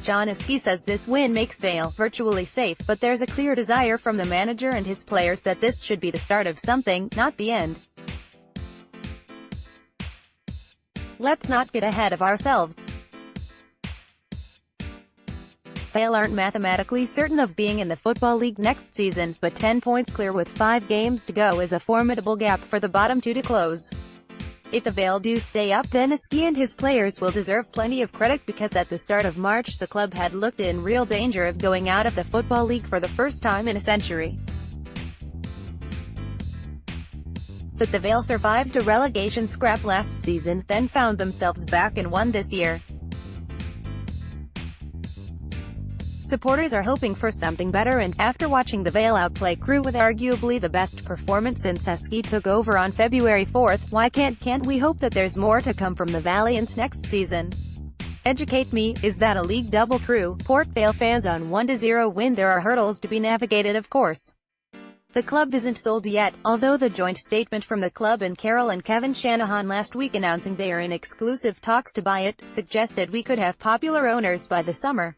John Askey says this win makes Vale virtually safe, but there's a clear desire from the manager and his players that this should be the start of something, not the end. Let's not get ahead of ourselves. Vale aren't mathematically certain of being in the Football League next season, but 10 points clear with 5 games to go is a formidable gap for the bottom two to close. If the Vale do stay up, then Askey and his players will deserve plenty of credit, because at the start of March the club had looked in real danger of going out of the Football League for the first time in a century. But the Vale survived a relegation scrap last season, then found themselves back and won this year. Supporters are hoping for something better, and, after watching the Vale outplay Crewe with arguably the best performance since Askey took over on February 4th, why can't we hope that there's more to come from the Valiants next season? Educate me, is that a league double? Crewe, Port Vale fans on 1-0 win. There are hurdles to be navigated, of course. The club isn't sold yet, although the joint statement from the club and Carol and Kevin Shanahan last week announcing they are in exclusive talks to buy it, suggested we could have popular owners by the summer.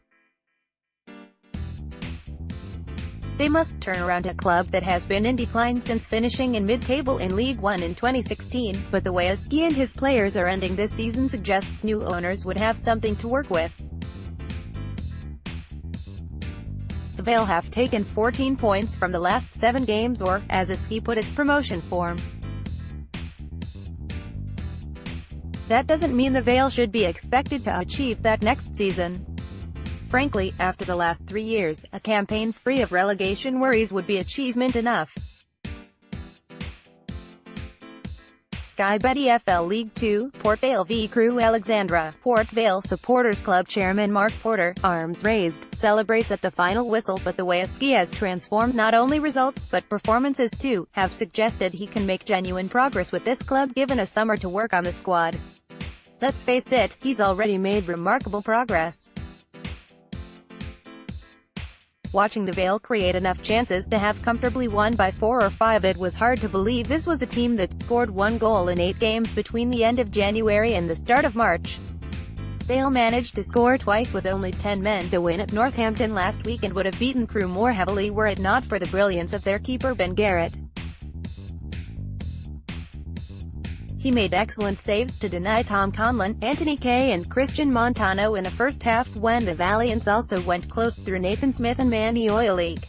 They must turn around a club that has been in decline since finishing in mid-table in League One in 2016, but the way Askey and his players are ending this season suggests new owners would have something to work with. The Vale have taken 14 points from the last 7 games, or, as Askey put it, promotion form. That doesn't mean the Vale should be expected to achieve that next season. Frankly, after the last 3 years, a campaign free of relegation worries would be achievement enough. Sky Bet EFL League 2, Port Vale v Crewe Alexandra. Port Vale Supporters Club chairman Mark Porter, arms raised, celebrates at the final whistle, but the way Askey has transformed not only results, but performances too, have suggested he can make genuine progress with this club given a summer to work on the squad. Let's face it, he's already made remarkable progress. Watching the Vale create enough chances to have comfortably won by 4 or 5, it was hard to believe this was a team that scored 1 goal in 8 games between the end of January and the start of March. Vale managed to score twice with only 10 men to win at Northampton last week, and would have beaten Crewe more heavily were it not for the brilliance of their keeper Ben Garrett. He made excellent saves to deny Tom Conlon, Anthony Kay and Christian Montano in the first half, when the Valiants also went close through Nathan Smith and Manny Oyalik.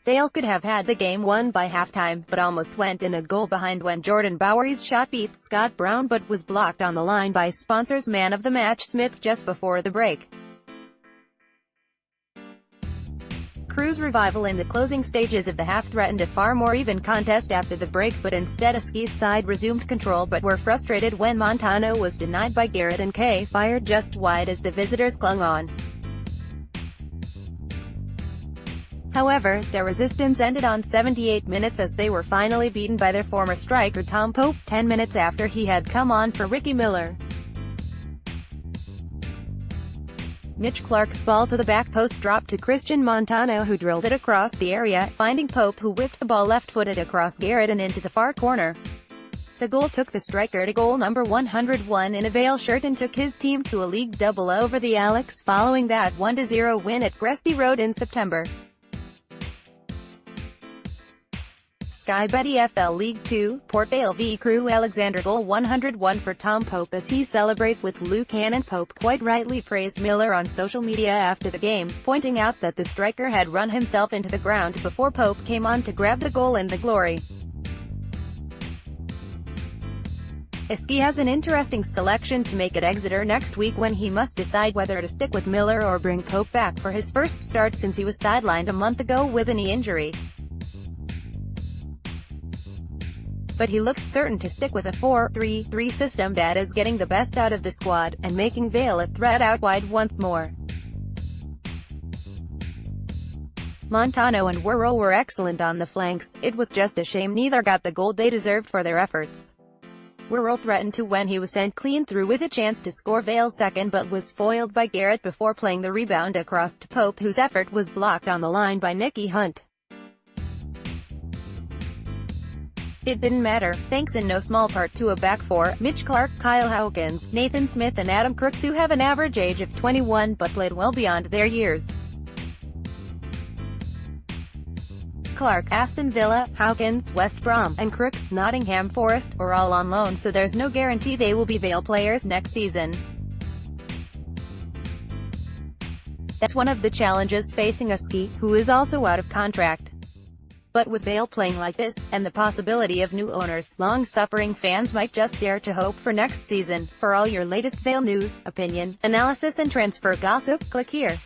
Vale could have had the game won by halftime, but almost went in a goal behind when Jordan Bowery's shot beat Scott Brown but was blocked on the line by sponsors man of the match Smith just before the break. Crewe's revival in the closing stages of the half threatened a far more even contest after the break, but instead Askey's side resumed control but were frustrated when Montano was denied by Garrett and Kay fired just wide as the visitors clung on. However, their resistance ended on 78 minutes as they were finally beaten by their former striker Tom Pope, 10 minutes after he had come on for Ricky Miller. Mitch Clark's ball to the back post dropped to Christian Montano, who drilled it across the area, finding Pope, who whipped the ball left-footed across Garrett and into the far corner. The goal took the striker to goal number 101 in a Vale shirt and took his team to a league double over the Alex, following that 1-0 win at Gresty Road in September. Sky Bet EFL League 2, Port Vale v Crewe Alexandra. Goal 101 for Tom Pope as he celebrates with Luke Cannon. Pope quite rightly praised Miller on social media after the game, pointing out that the striker had run himself into the ground before Pope came on to grab the goal in the glory. Askey has an interesting selection to make at Exeter next week, when he must decide whether to stick with Miller or bring Pope back for his first start since he was sidelined a month ago with a knee injury. But he looks certain to stick with a 4-3-3 system that is getting the best out of the squad, and making Vale a threat out wide once more. Montano and Worrell were excellent on the flanks. It was just a shame neither got the goal they deserved for their efforts. Worrell threatened to when he was sent clean through with a chance to score Vale's second, but was foiled by Garrett before playing the rebound across to Pope, whose effort was blocked on the line by Nicky Hunt. It didn't matter, thanks in no small part to a back four, Mitch Clark, Kyle Hawkins, Nathan Smith and Adam Crooks, who have an average age of 21 but played well beyond their years. Clark, Aston Villa, Hawkins, West Brom, and Crooks, Nottingham Forest, are all on loan, so there's no guarantee they will be Vale players next season. That's one of the challenges facing Askey, who is also out of contract. But with Vale playing like this, and the possibility of new owners, long-suffering fans might just dare to hope for next season. For all your latest Vale news, opinion, analysis and transfer gossip, click here.